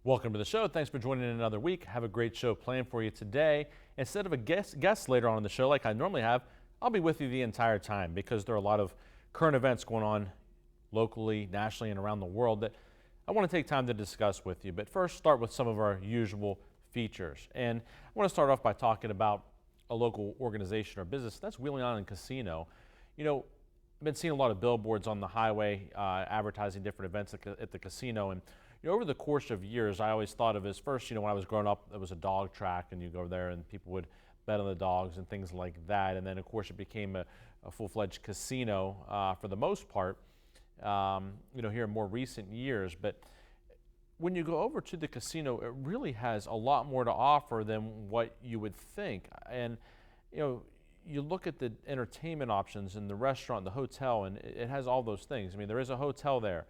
Welcome to the show. Thanks for joining in another week. Have a great show planned for you today. Instead of a guest later on in the show like I normally have, I'll be with you the entire time because there are a lot of current events going on locally, nationally, and around the world that I want to take time to discuss with you. But first, start with some of our usual features. And I want to start off by talking about a local organization or business. That's Wheeling Island Casino. You know, I've been seeing a lot of billboards on the highway advertising different events at the casino. And over the course of years, I always thought of it as first, when I was growing up, it was a dog track, and you go there and people would bet on the dogs and things like that. And then, of course, it became a full-fledged casino for the most part, here in more recent years. But when you go over to the casino, it really has a lot more to offer than what you would think. And, you look at the entertainment options in the restaurant, the hotel, and it has all those things. I mean, there is a hotel there.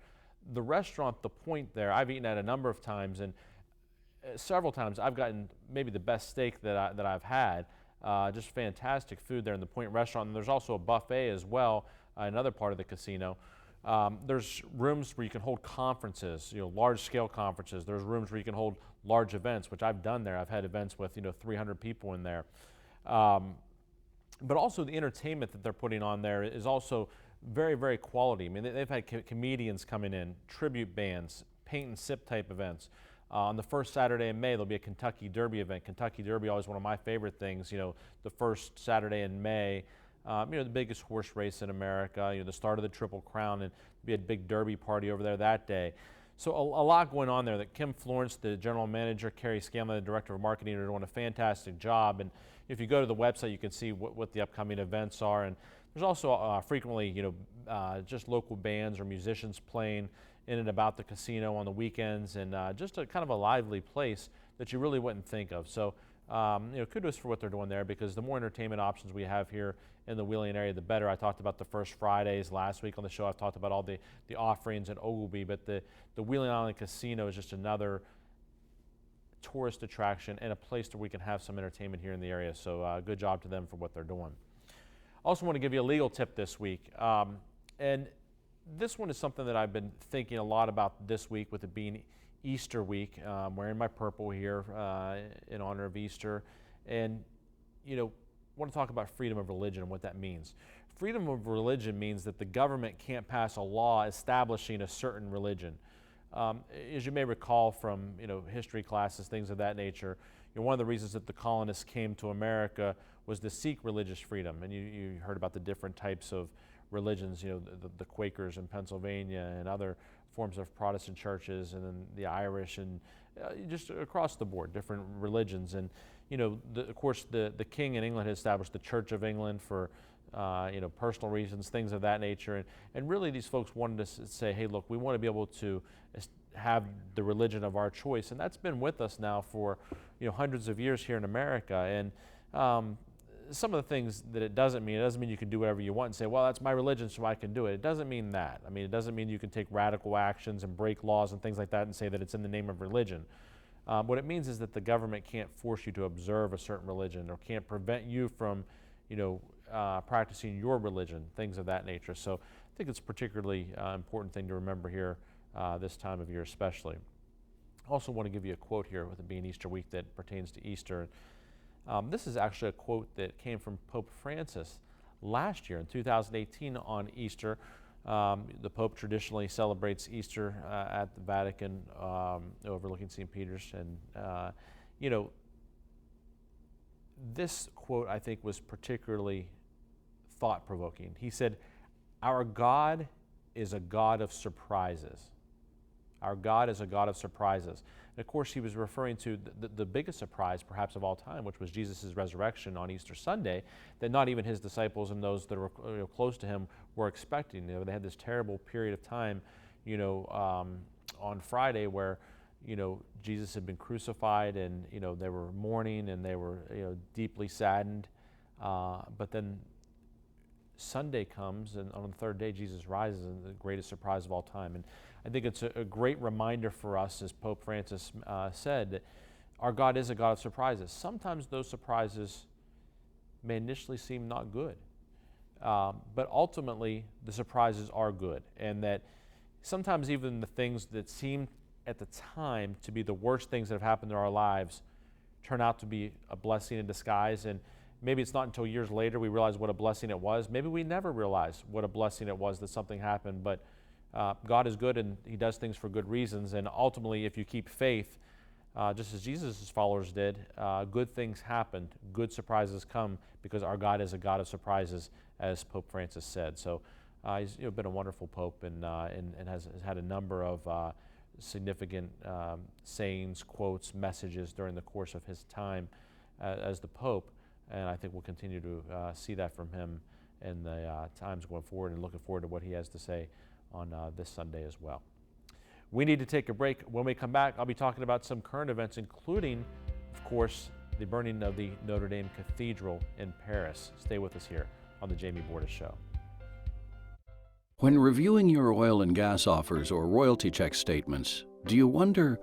The restaurant, the Point there, I've eaten at a number of times, and several times I've gotten maybe the best steak that I've had. Just fantastic food there in the Point restaurant. And there's also a buffet as well, another part of the casino. There's rooms where you can hold conferences, large-scale conferences. There's rooms where you can hold large events, which I've done there. I've had events with 300 people in there. But also the entertainment that they're putting on there is also very, very quality. I mean, they've had comedians coming in, tribute bands, paint and sip type events. On the first Saturday in May, there'll be a Kentucky Derby event. Kentucky Derby, always one of my favorite things. The first Saturday in May, the biggest horse race in America. The start of the Triple Crown, and be a big Derby party over there that day. So a lot going on there. That Kim Florence, the general manager, Carrie Scanlon, the director of marketing, are doing a fantastic job. And if you go to the website, you can see what the upcoming events are. And there's also frequently, just local bands or musicians playing in and about the casino on the weekends, and just a kind of a lively place that you really wouldn't think of. So, kudos for what they're doing there, because the more entertainment options we have here in the Wheeling area, the better. I talked about the First Fridays last week on the show. I've talked about all the offerings at Oglebay, but the Wheeling Island Casino is just another tourist attraction and a place where we can have some entertainment here in the area. So good job to them for what they're doing. Also want to give you a legal tip this week. And this one is something that I've been thinking a lot about this week, with it being Easter week. I'm wearing my purple here in honor of Easter. And, want to talk about freedom of religion and what that means. Freedom of religion means that the government can't pass a law establishing a certain religion. As you may recall from history classes, things of that nature, one of the reasons that the colonists came to America was to seek religious freedom. And you heard about the different types of religions, the Quakers in Pennsylvania and other forms of Protestant churches, and then the Irish, and just across the board, different religions. And of course, the king in England had established the Church of England for personal reasons, things of that nature. And really these folks wanted to say, hey, look, we want to be able to have the religion of our choice. And that's been with us now for hundreds of years here in America. And some of the things that it doesn't mean you can do whatever you want and say, well, that's my religion, so I can do it. It doesn't mean that. I mean, it doesn't mean you can take radical actions and break laws and things like that and say that it's in the name of religion. What it means is that the government can't force you to observe a certain religion, or can't prevent you from, practicing your religion, things of that nature. So I think it's a particularly important thing to remember here this time of year especially. I also want to give you a quote here, with it being Easter week, that pertains to Easter. This is actually a quote that came from Pope Francis last year in 2018 on Easter. The Pope traditionally celebrates Easter at the Vatican, overlooking St. Peter's. And, this quote, I think, was particularly thought-provoking. He said, "Our God is a God of surprises." Our God is a God of surprises. And of course, he was referring to the biggest surprise, perhaps of all time, which was Jesus' resurrection on Easter Sunday, that not even his disciples and those that were close to him were expecting. They had this terrible period of time, on Friday, where Jesus had been crucified, and they were mourning, and they were deeply saddened. But then Sunday comes, and on the third day Jesus rises, and the greatest surprise of all time. And I think it's a great reminder for us, as Pope Francis said, that our God is a God of surprises. Sometimes those surprises may initially seem not good, but ultimately the surprises are good, and that sometimes even the things that seem at the time to be the worst things that have happened in our lives turn out to be a blessing in disguise. And maybe it's not until years later we realize what a blessing it was. Maybe we never realized what a blessing it was that something happened, but God is good and he does things for good reasons. And ultimately, if you keep faith, just as Jesus' followers did, good things happen, good surprises come, because our God is a God of surprises, as Pope Francis said. So he's been a wonderful pope and has had a number of significant sayings, quotes, messages during the course of his time as the Pope. And I think we'll continue to see that from him in the times going forward, and looking forward to what he has to say on this Sunday as well. We need to take a break. When we come back, I'll be talking about some current events, including, of course, the burning of the Notre Dame Cathedral in Paris. Stay with us here on the Jamie Bordas Show. When reviewing your oil and gas offers or royalty check statements, do you wonder,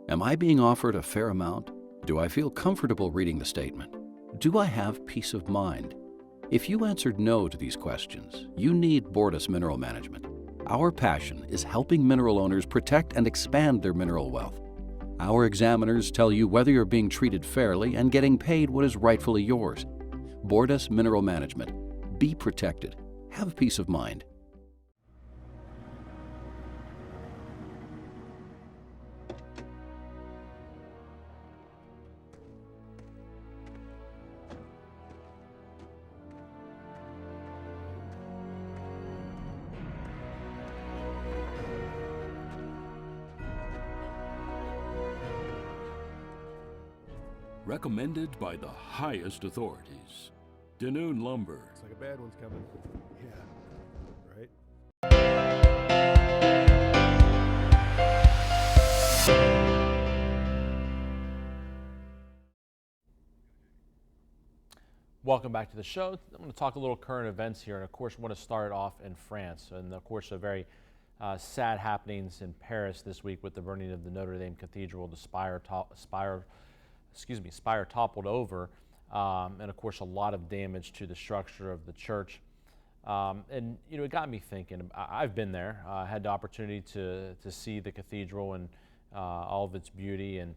am I being offered a fair amount? Do I feel comfortable reading the statement? Do I have peace of mind? If you answered no to these questions, you need Bordas Mineral Management. Our passion is helping mineral owners protect and expand their mineral wealth. Our examiners tell you whether you're being treated fairly and getting paid what is rightfully yours. Bordas Mineral Management. Be protected. Have peace of mind. Recommended by the highest authorities. Danoon Lumber. Looks like a bad one's coming. Yeah. Right? Welcome back to the show. I'm going to talk a little current events here, and of course, I want to start off in France. And of course, a very sad happenings in Paris this week with the burning of the Notre Dame Cathedral. The spire toppled over, and of course a lot of damage to the structure of the church. And it got me thinking. I've been there. I had the opportunity to see the cathedral and all of its beauty. And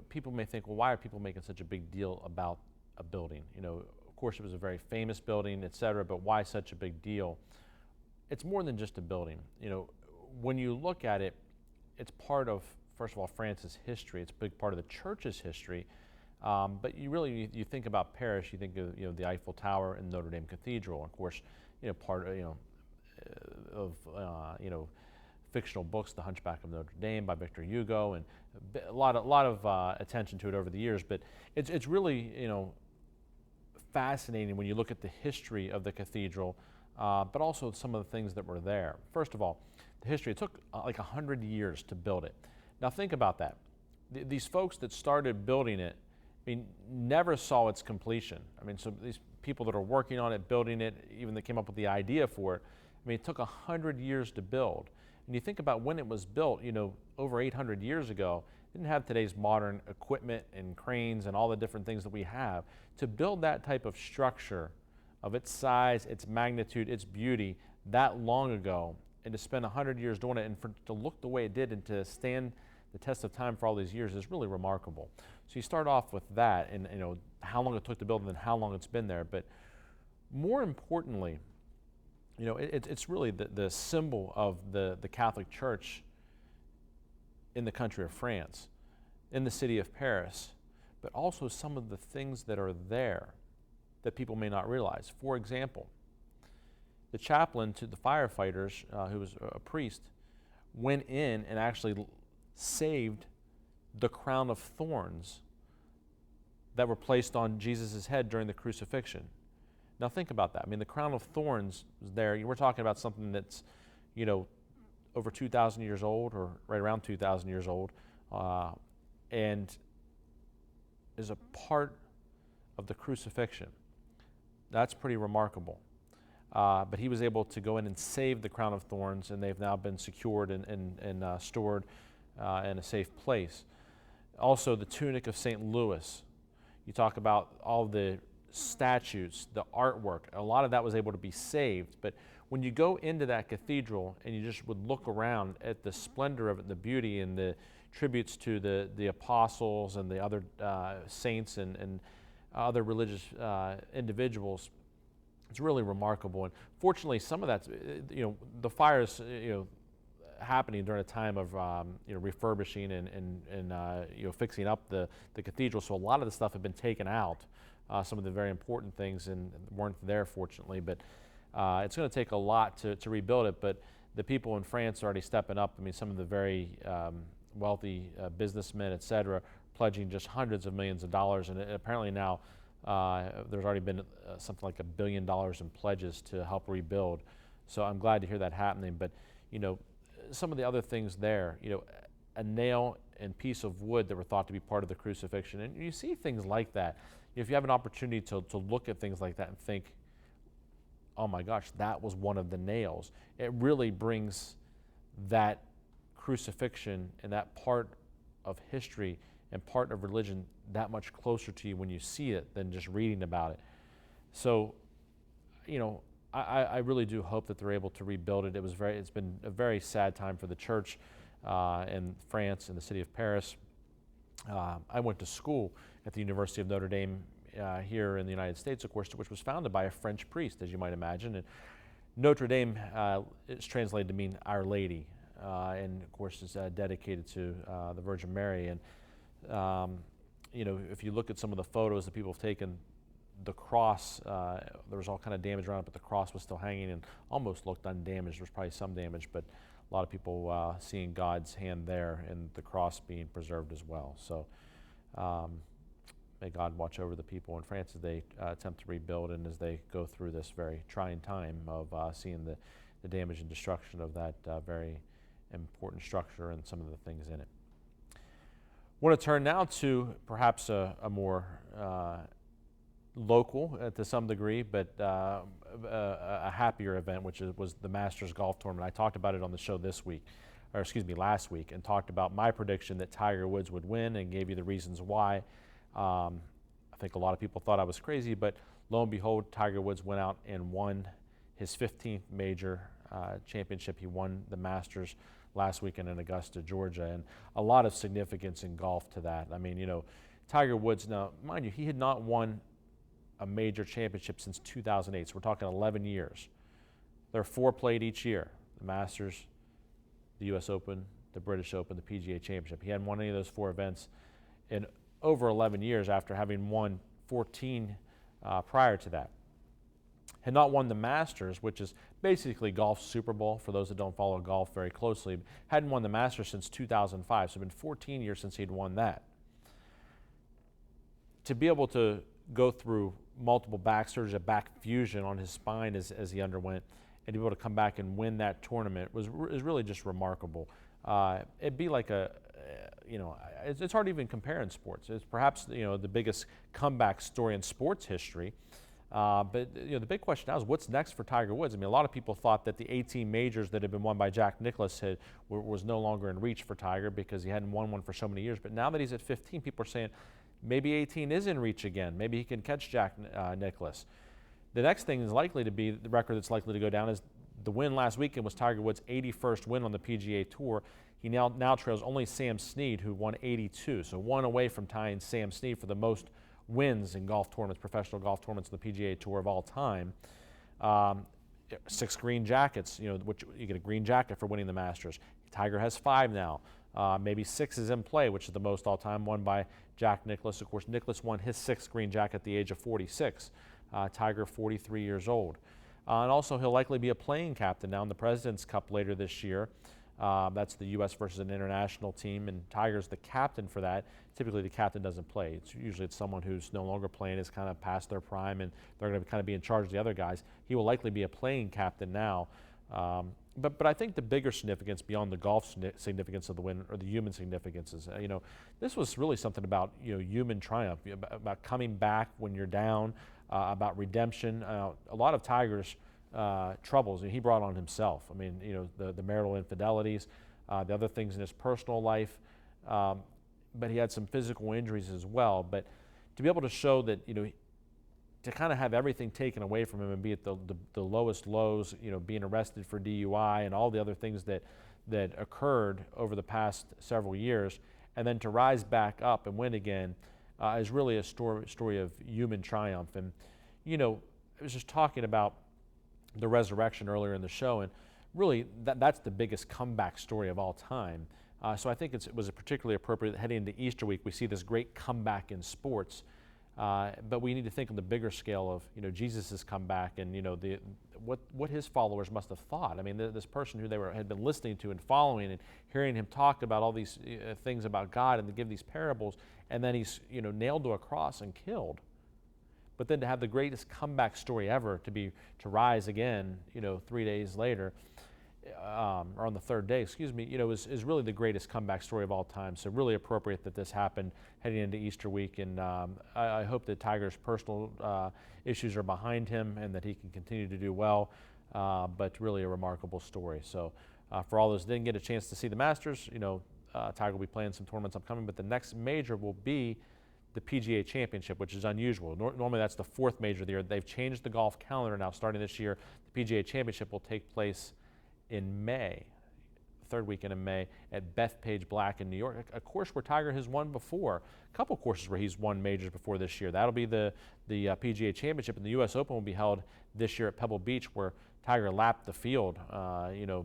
people may think, well, why are people making such a big deal about a building? Of course it was a very famous building, etc. But why such a big deal? It's more than just a building. When you look at it, it's part of, first of all, France's history. It's a big part of the church's history. But you think about Paris, you think of the Eiffel Tower and Notre Dame Cathedral. Of course, part of fictional books, The Hunchback of Notre Dame by Victor Hugo, and a lot of attention to it over the years. But it's really fascinating when you look at the history of the cathedral, but also some of the things that were there. First of all, the history. It took like 100 years to build it. Now think about that. These folks that started building it, never saw its completion. So these people that are working on it, building it, even that came up with the idea for it, it took 100 years to build. And you think about when it was built, over 800 years ago, it didn't have today's modern equipment and cranes and all the different things that we have. To build that type of structure of its size, its magnitude, its beauty that long ago, and to spend 100 years doing it, and to look the way it did and to stand the test of time for all these years is really remarkable. So you start off with that, and how long it took to build, and then how long it's been there. But more importantly, it's really the symbol of the Catholic Church in the country of France, in the city of Paris, but also some of the things that are there that people may not realize. For example, the chaplain to the firefighters, who was a priest, went in and actually saved the crown of thorns that were placed on Jesus' head during the crucifixion. Now think about that. The crown of thorns was there. We're talking about something that's, over 2,000 years old, or right around 2,000 years old, and is a part of the crucifixion. That's pretty remarkable. But he was able to go in and save the crown of thorns, and they've now been secured and stored in a safe place. Also, the tunic of St. Louis. You talk about all the statues, the artwork, a lot of that was able to be saved. But when you go into that cathedral and you just would look around at the splendor of it, the beauty and the tributes to the apostles and the other saints and other religious individuals, it's really remarkable. And fortunately, some of that's, the fires, happening during a time of refurbishing and fixing up the cathedral. So a lot of the stuff had been taken out. Some of the very important things and weren't there, fortunately. But it's going to take a lot to rebuild it. But the people in France are already stepping up. I mean, some of the very wealthy businessmen, et cetera, pledging just hundreds of millions of dollars. And apparently now there's already been something like $1 billion in pledges to help rebuild. So I'm glad to hear that happening. But, some of the other things there, a nail and piece of wood that were thought to be part of the crucifixion. And you see things like that. If you have an opportunity to look at things like that and think, oh my gosh, that was one of the nails, it really brings that crucifixion and that part of history and part of religion that much closer to you when you see it than just reading about it. So, I really do hope that they're able to rebuild it. It's been a very sad time for the church in France and the city of Paris. I went to school at the University of Notre Dame here in the United States, of course, which was founded by a French priest, as you might imagine. And Notre Dame is translated to mean Our Lady, and of course is dedicated to the Virgin Mary. And if you look at some of the photos that people have taken, the cross, there was all kind of damage around it, but the cross was still hanging and almost looked undamaged. There was probably some damage, but a lot of people seeing God's hand there and the cross being preserved as well. So may God watch over the people in France as they attempt to rebuild and as they go through this very trying time of seeing the damage and destruction of that very important structure and some of the things in it. I want to turn now to perhaps a more local to some degree, but a happier event, which was the Masters Golf Tournament. I talked about it on the show last week, and talked about my prediction that Tiger Woods would win and gave you the reasons why. I think a lot of people thought I was crazy, but lo and behold, Tiger Woods went out and won his 15th major championship. He won the Masters last weekend in Augusta, Georgia, and a lot of significance in golf to that. I mean, Tiger Woods, now, mind you, he had not won a major championship since 2008, so we're talking 11 years. There are 4 played each year: the Masters, the U.S. Open, the British Open, the PGA Championship. He hadn't won any of those 4 events in over 11 years after having won 14 prior to that. Had not won the Masters, which is basically golf's Super Bowl for those that don't follow golf very closely. Hadn't won the Masters since 2005, so it's been 14 years since he'd won that. To be able to go through multiple back surgery, a back fusion on his spine as he underwent, and to be able to come back and win that tournament is really just remarkable. It'd be like it's hard to even compare in sports. It's perhaps the biggest comeback story in sports history. But the big question now is what's next for Tiger Woods. I mean, a lot of people thought that the 18 majors that had been won by Jack Nicklaus was no longer in reach for Tiger because he hadn't won one for so many years. But now that he's at 15, people are saying maybe 18 is in reach again. Maybe he can catch Jack Nicklaus. The next thing is likely to be the record that's likely to go down is the win last weekend was Tiger Woods' 81st win on the PGA Tour. He now trails only Sam Snead, who won 82, so one away from tying Sam Snead for the most wins in golf tournaments, professional golf tournaments on the PGA Tour of all time. 6 green jackets, which you get a green jacket for winning the Masters. Tiger has 5 now. Maybe 6 is in play, which is the most all-time, won by Jack Nicklaus. Of course, Nicklaus won his 6th green jacket at the age of 46. Tiger, 43 years old. And also, he'll likely be a playing captain now in the President's Cup later this year. That's the U.S. versus an international team, and Tiger's the captain for that. Typically, the captain doesn't play. Usually it's someone who's no longer playing, is kind of past their prime, and they're going to kind of be in charge of the other guys. He will likely be a playing captain now. But I think the bigger significance beyond the golf significance of the win, or the human significance, is this was really something about human triumph, about coming back when you're down, about redemption. A lot of Tiger's troubles he brought on himself. I mean, the marital infidelities, the other things in his personal life, but he had some physical injuries as well. But to be able to show that to kind of have everything taken away from him and be at the lowest lows, being arrested for DUI and all the other things that occurred over the past several years, and then to rise back up and win again is really a story of human triumph. And, I was just talking about the resurrection earlier in the show, and really that's the biggest comeback story of all time. So I think it was particularly appropriate that heading into Easter week, we see this great comeback in sports. But we need to think on the bigger scale of, Jesus' comeback and, what his followers must have thought. I mean, this person who had been listening to and following and hearing him talk about all these things about God and to give these parables, and then he's, nailed to a cross and killed. But then to have the greatest comeback story ever to rise again, 3 days later, or on the third day, is really the greatest comeback story of all time. So really appropriate that this happened heading into Easter week. And I hope that Tiger's personal issues are behind him and that he can continue to do well. But really a remarkable story. So for all those who didn't get a chance to see the Masters, Tiger will be playing some tournaments upcoming. But the next major will be the PGA Championship, which is unusual. Normally that's the fourth major of the year. They've changed the golf calendar now. Starting this year, the PGA Championship will take place in May, third weekend in May, at Bethpage Black in New York, a course where Tiger has won before. A couple courses where he's won majors before this year. That'll be the PGA Championship, and the U.S. Open will be held this year at Pebble Beach, where Tiger lapped the field,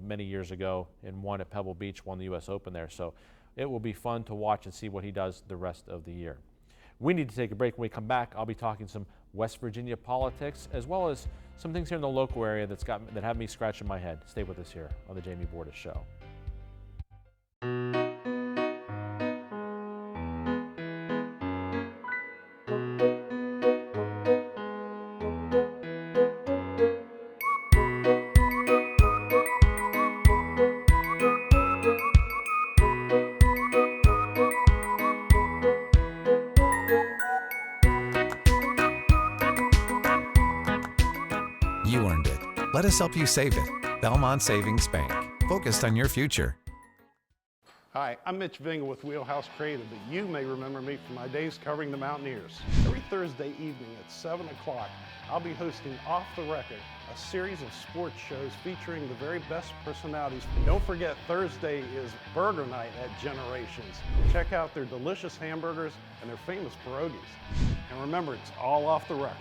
many years ago and won at Pebble Beach, won the U.S. Open there. So it will be fun to watch and see what he does the rest of the year. We need to take a break. When we come back, I'll be talking some West Virginia politics, as well as some things here in the local area that have me scratching my head. Stay with us here on the Jamie Bordas Show. You earned it. Let us help you save it. Belmont Savings Bank. Focused on your future. Hi, I'm Mitch Vingle with Wheelhouse Creative, but you may remember me from my days covering the Mountaineers. Every Thursday evening at 7 o'clock, I'll be hosting Off the Record, a series of sports shows featuring the very best personalities. And don't forget, Thursday is Burger Night at Generations. Check out their delicious hamburgers and their famous pierogies. And remember, it's all off the record.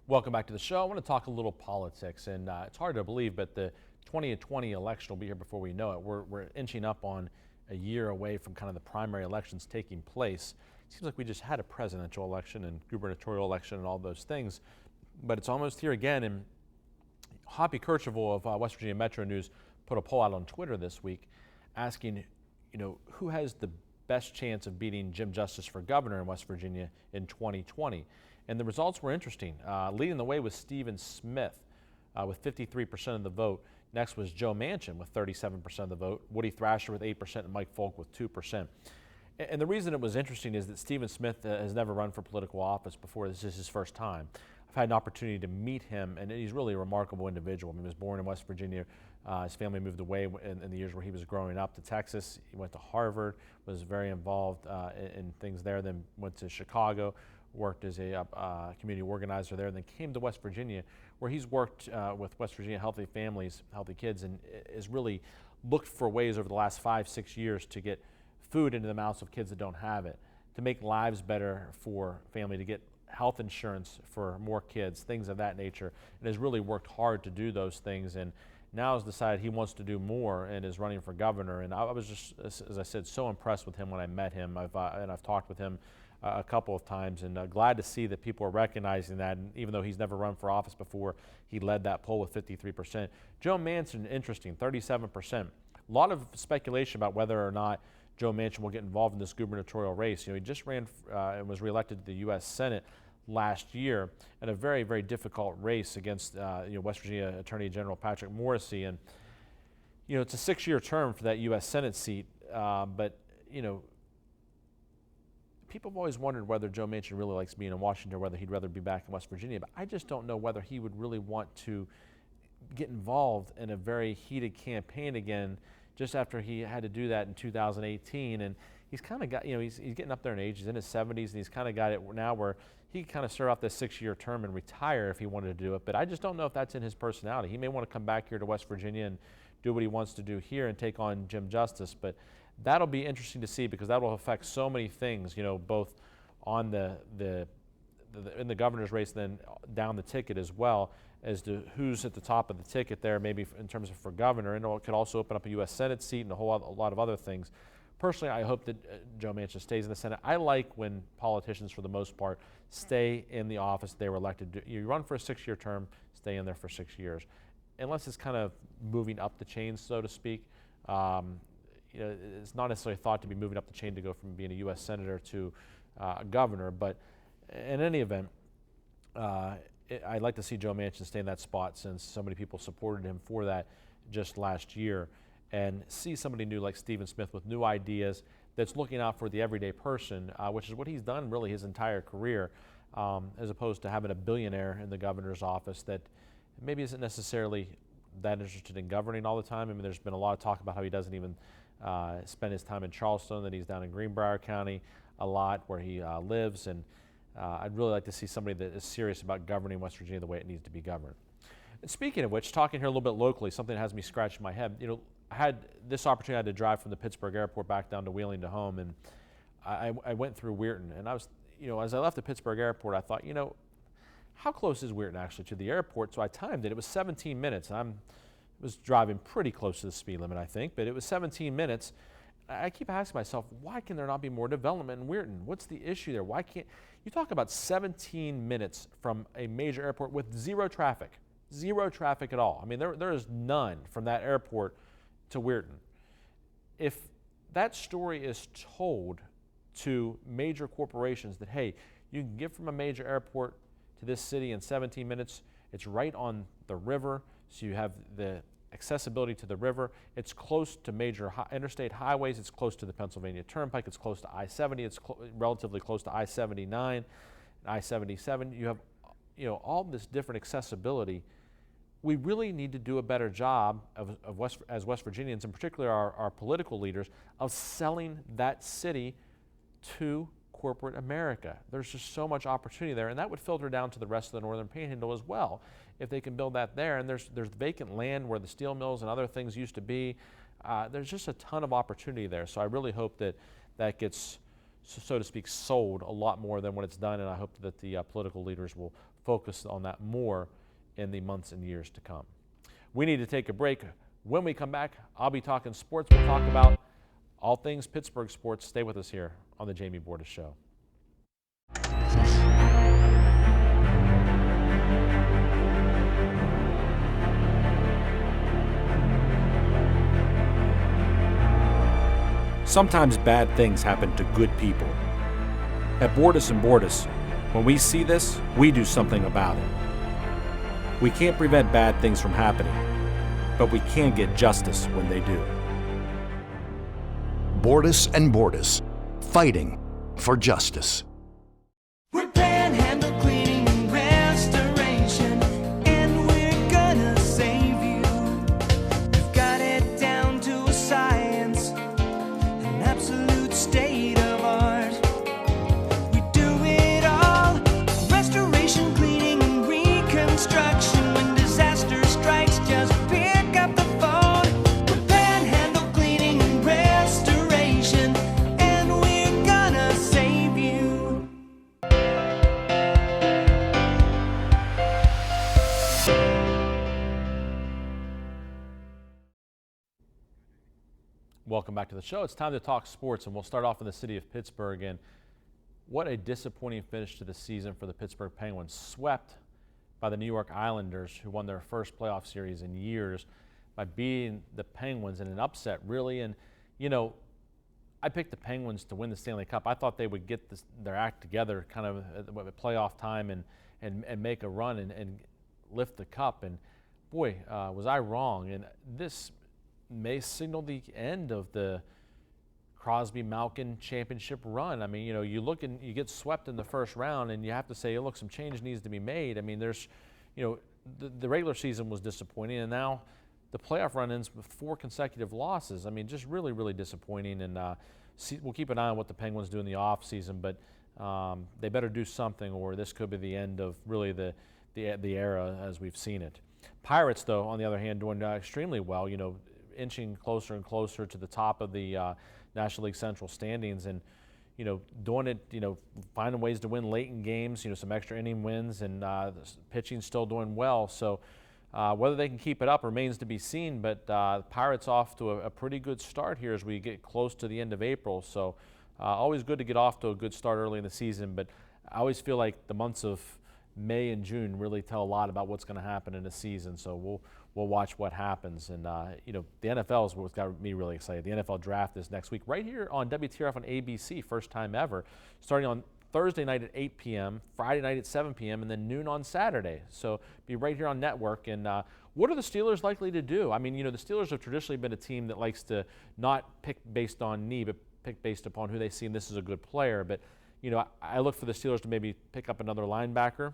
Welcome back to the show. I want to talk a little politics, and it's hard to believe, but the 2020 election will be here before we know it. We're inching up on a year away from kind of the primary elections taking place. It seems like we just had a presidential election and gubernatorial election and all those things, but it's almost here again. And Hoppy Kercheval of West Virginia Metro News put a poll out on Twitter this week asking, who has the best chance of beating Jim Justice for governor in West Virginia in 2020. And the results were interesting. Leading the way was Stephen Smith with 53% of the vote. Next was Joe Manchin with 37% of the vote, Woody Thrasher with 8%, and Mike Folk with 2%. And the reason it was interesting is that Stephen Smith has never run for political office before. This is his first time. I've had an opportunity to meet him, and he's really a remarkable individual. I mean, he was born in West Virginia. His family moved away in the years where he was growing up to Texas. He went to Harvard, was very involved in things there, then went to Chicago, worked as a community organizer there, and then came to West Virginia, where he's worked with West Virginia Healthy Families, Healthy Kids, and has really looked for ways over the last 5-6 years to get food into the mouths of kids that don't have it, to make lives better for family, to get health insurance for more kids, things of that nature, and has really worked hard to do those things, and now has decided he wants to do more and is running for governor. And I was just, as I said, so impressed with him when I met him. I've talked with him a couple of times, and glad to see that people are recognizing that. And even though he's never run for office before, he led that poll with 53%. Joe Manchin, interesting, 37%. A lot of speculation about whether or not Joe Manchin will get involved in this gubernatorial race. He just ran and was reelected to the U.S. Senate last year in a very, very difficult race against West Virginia Attorney General Patrick Morrisey. And it's a 6-year term for that U.S. Senate seat, but people have always wondered whether Joe Manchin really likes being in Washington, or whether he'd rather be back in West Virginia. But I just don't know whether he would really want to get involved in a very heated campaign again, just after he had to do that in 2018. And he's kind of got, he's getting up there in age. He's in his 70s, and he's kind of got it now where he can kind of start off this 6-year term and retire if he wanted to do it. But I just don't know if that's in his personality. He may want to come back here to West Virginia and do what he wants to do here and take on Jim Justice. But that'll be interesting to see, because that will affect so many things, both on in the governor's race, then down the ticket as well, as to who's at the top of the ticket there, maybe in terms of for governor, and it could also open up a U.S. Senate seat and a lot of other things. Personally, I hope that Joe Manchin stays in the Senate. I like when politicians, for the most part, stay in the office they were elected to. You run for a 6-year term, stay in there for 6 years, unless it's kind of moving up the chain, so to speak. It's not necessarily thought to be moving up the chain to go from being a U.S. Senator to a governor, but in any event, I'd like to see Joe Manchin stay in that spot, since so many people supported him for that just last year, and see somebody new like Stephen Smith with new ideas that's looking out for the everyday person, which is what he's done really his entire career, as opposed to having a billionaire in the governor's office that maybe isn't necessarily that interested in governing all the time. I mean, there's been a lot of talk about how he doesn't even spend his time in Charleston, that he's down in Greenbrier County a lot where he lives, and I'd really like to see somebody that is serious about governing West Virginia the way it needs to be governed. And speaking of which, talking here a little bit locally, something that has me scratching my head. I had this opportunity. I had to drive from the Pittsburgh airport back down to Wheeling to home, and I went through Weirton, and I was, as I left the Pittsburgh airport, I thought, how close is Weirton actually to the airport? So I timed it. It was 17 minutes. I was driving pretty close to the speed limit, I think, but it was 17 minutes. I keep asking myself, why can there not be more development in Weirton? What's the issue there? Why can't you talk about 17 minutes from a major airport with zero traffic at all? I mean, there is none from that airport to Weirton. If that story is told to major corporations that, hey, you can get from a major airport to this city in 17 minutes, it's right on the river, so you have the accessibility to the river, it's close to major interstate highways, it's close to the Pennsylvania Turnpike, it's close to I-70, it's relatively close to I-79, and I-77, you have all this different accessibility. We really need to do a better job as West Virginians, in particular our political leaders, of selling that city to corporate America. There's just so much opportunity there, and that would filter down to the rest of the Northern Panhandle as well, if they can build that there. And there's vacant land where the steel mills and other things used to be. There's just a ton of opportunity there. So I really hope that gets, so to speak, sold a lot more than when it's done, and I hope that the political leaders will focus on that more in the months and years to come. We need to take a break. When we come back, I'll be talking sports. We'll talk about all things Pittsburgh sports. Stay with us here on the Jamie Bordas Show. Sometimes bad things happen to good people. At Bordas & Bordas, when we see this, we do something about it. We can't prevent bad things from happening, but we can get justice when they do. Bordas & Bordas, fighting for justice. We're Panhandle Cleaning and Restoration, and we're gonna save you. We've got it down to a science, an absolute state of art. We do it all, restoration, cleaning, and reconstruction. When disaster strikes, just pick up the phone. We're Panhandle Cleaning and Restoration, and we're gonna save you. Welcome back to the show. It's time to talk sports, and we'll start off in the city of Pittsburgh. And what a disappointing finish to the season for the Pittsburgh Penguins, swept by the New York Islanders, who won their first playoff series in years by beating the Penguins in an upset, really. And, I picked the Penguins to win the Stanley Cup. I thought they would get their act together kind of at playoff time and make a run and lift the cup. And, boy, was I wrong. And this may signal the end of the Crosby-Malkin championship run. I mean, you know, you look and you get swept in the first round, and you have to say, look, some change needs to be made. I mean, there's, you know, the regular season was disappointing, and now the playoff run ends with 4 consecutive losses. I mean, just really, really disappointing. And we'll keep an eye on what the Penguins do in the off season, but they better do something, or this could be the end of really the era as we've seen it. Pirates, though, on the other hand, doing extremely well. You know, inching closer and closer to the top of the National League Central standings, and you know, doing it, you know, finding ways to win late in games, you know, some extra inning wins, and the pitching still doing well. So whether they can keep it up remains to be seen, but Pirates off to a pretty good start here as we get close to the end of April. So always good to get off to a good start early in the season, but I always feel like the months of May and June really tell a lot about what's going to happen in the season. So we'll watch what happens. And you know, the NFL is what's got me really excited. The NFL draft is next week right here on WTRF on ABC, first time ever, starting on Thursday night at 8 p.m., Friday night at 7 p.m., and then noon on Saturday. So be right here on network. And what are the Steelers likely to do? I mean, you know, the Steelers have traditionally been a team that likes to not pick based on need, but pick based upon who they see and this is a good player. But you know, I look for the Steelers to maybe pick up another linebacker.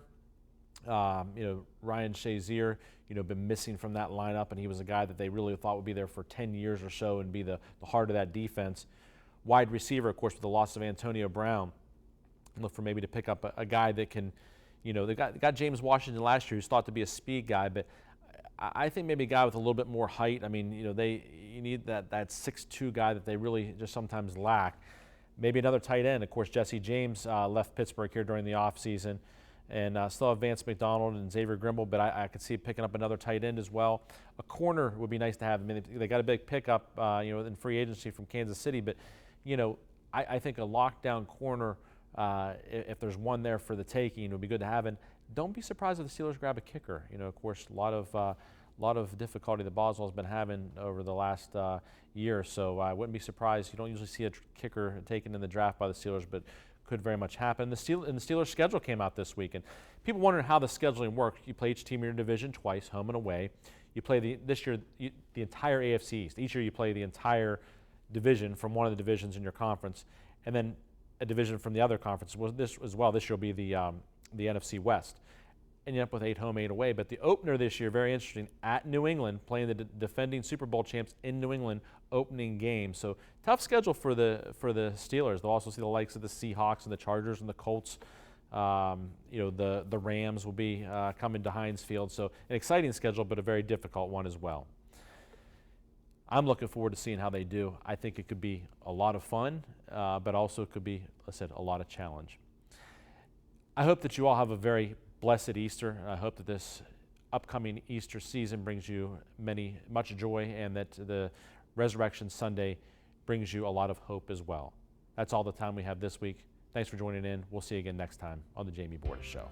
You know, Ryan Shazier, you know, been missing from that lineup, and he was a guy that they really thought would be there for 10 years or so and be the heart of that defense. Wide receiver, of course, with the loss of Antonio Brown. Look for maybe to pick up a guy that can, you know, they got James Washington last year, who's thought to be a speed guy, but I think maybe a guy with a little bit more height. I mean, you know, you need that 6'2" guy that they really just sometimes lack. Maybe another tight end. Of course, Jesse James left Pittsburgh here during the offseason, and still have Vance McDonald and Xavier Grimble, but I could see picking up another tight end as well. A corner would be nice to have. I mean, they got a big pickup, you know, in free agency from Kansas City, but, you know, I think a lockdown corner, if there's one there for the taking, it would be good to have. And don't be surprised if the Steelers grab a kicker. You know, of course, a lot of difficulty that Boswell's been having over the last year, so I wouldn't be surprised. You don't usually see a kicker taken in the draft by the Steelers, but could very much happen. The Steelers' schedule came out this week, and people wondering how the scheduling works. You play each team in your division twice, home and away. You play this year the entire AFC East. Each year you play the entire division from one of the divisions in your conference, and then a division from the other conference. Well, this as well. This year will be the NFC West, and you end up with 8 home, 8 away. But the opener this year, very interesting, at New England, playing the defending Super Bowl champs in New England, opening game. So tough schedule for the Steelers. They'll also see the likes of the Seahawks and the Chargers and the Colts. You know, the Rams will be coming to Heinz Field. So an exciting schedule, but a very difficult one as well. I'm looking forward to seeing how they do. I think it could be a lot of fun, but also it could be, like I said, a lot of challenge. I hope that you all have a very blessed Easter. I hope that this upcoming Easter season brings you much joy, and that the Resurrection Sunday brings you a lot of hope as well. That's all the time we have this week. Thanks for joining in. We'll see you again next time on The Jamie Bordas Show.